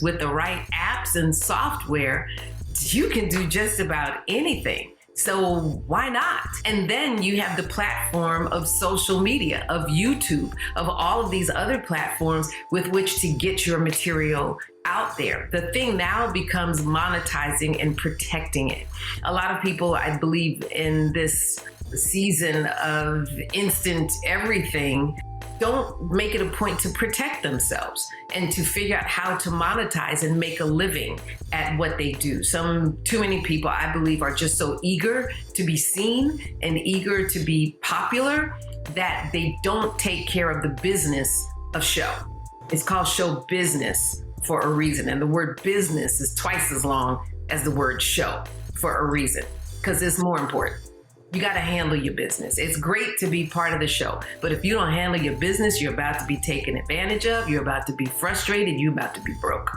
With the right apps and software, you can do just about anything. So why not? And then you have the platform of social media, of YouTube, of all of these other platforms with which to get your material out there. The thing now becomes monetizing and protecting it. A lot of people, I believe, in this season of instant everything, don't make it a point to protect themselves and to figure out how to monetize and make a living at what they do. Too many people, I believe, are just so eager to be seen and eager to be popular that they don't take care of the business of show. It's called show business for a reason. And the word business is twice as long as the word show for a reason, because it's more important. You got to handle your business. It's great to be part of the show, but if you don't handle your business, you're about to be taken advantage of. You're about to be frustrated. You're about to be broke.